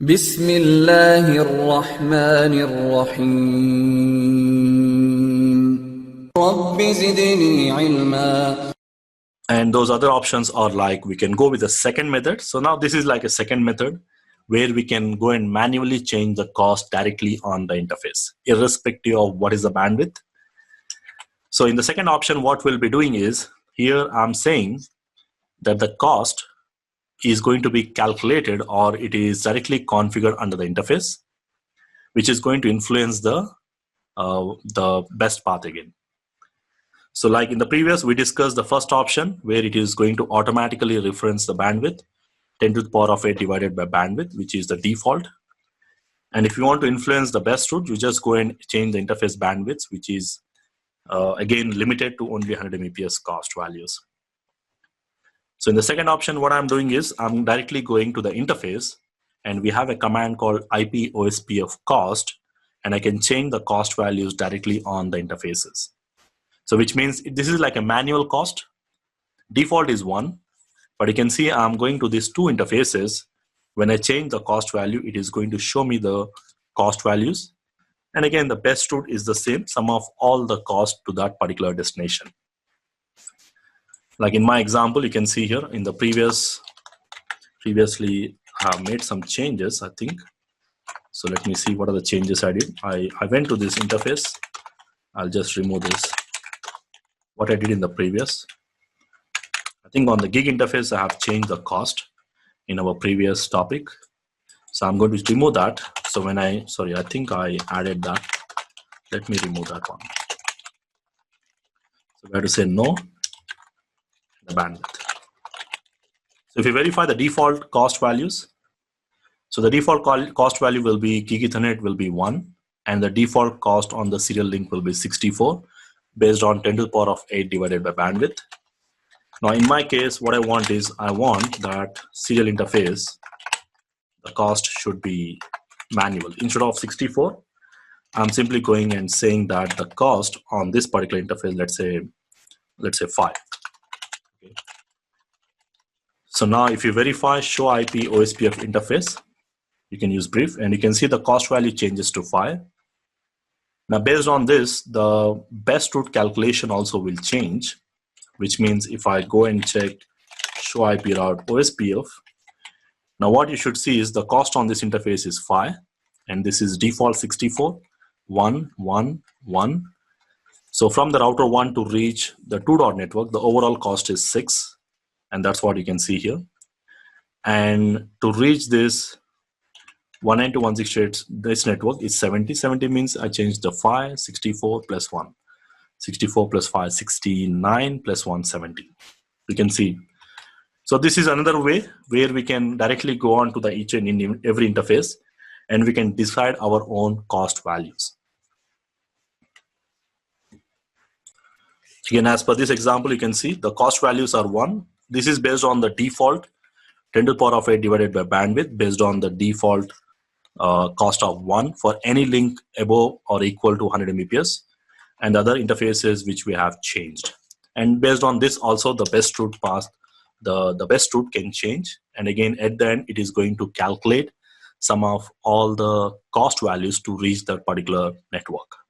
بسم الله الرحمن الرحيم رب زدني علما. And those other options are like we can go with the second method. So now this is like a second method where we can go and manually change the cost directly on the interface, irrespective of what is the bandwidth. So in the second option, what we'll be doing is, here I'm saying that the cost is going to be calculated, or it is directly configured under the interface, which is going to influence the best path again. So like in the previous, we discussed the first option where it is going to automatically reference the bandwidth 10 to the power of 8 divided by bandwidth, which is the default. And if you want to influence the best route, you just go and change the interface bandwidth, which is again limited to only 100 Mbps cost values. So in the second option, what I'm doing is I'm directly going to the interface, and we have a command called IP OSPF Cost, and I can change the cost values directly on the interfaces. So which means this is like a manual cost. Default is 1, but you can see I'm going to these two interfaces. When I change the cost value, it is going to show me the cost values. And again, the best route is the same, sum of all the cost to that particular destination. Like in my example, you can see here in the previously I have made some changes, I think. So let me see what are the changes I did. I went to this interface. I'll just remove this. What I did in the previous, I think on the gig interface, I have changed the cost in our previous topic. So I'm going to remove that. So when I think I added that. Let me remove that one. So we have to say no, the bandwidth. So if you verify the default cost values, so the default cost value will be gig Ethernet will be 1, and the default cost on the serial link will be 64 based on 10 to the power of 8 divided by bandwidth. Now in my case, what I want is I want that serial interface, the cost should be manual. Instead of 64, I'm simply going and saying that the cost on this particular interface, let's say 5. Okay. So now if you verify show IP OSPF interface, you can use brief, and you can see the cost value changes to 5. Now based on this, the best route calculation also will change, which means if I go and check show IP route OSPF, now what you should see is the cost on this interface is 5, and this is default 64, 1, 1, 1. So from the router 1 to reach the 2 network, the overall cost is 6, and that's what you can see here. And to reach this 192.168, this network is 70. 70 means I changed the 5, 64 plus 1. 64 plus 5, 69 plus 1, 70. You can see. So this is another way where we can directly go on to the each and every interface, and we can decide our own cost values. Again, as per this example, you can see the cost values are 1. This is based on the default 10 to the power of 8 divided by bandwidth, based on the default cost of 1 for any link above or equal to 100 Mbps, and other interfaces which we have changed. And based on this also, the best route path, the best route can change. And again, at the end, it is going to calculate some of all the cost values to reach that particular network.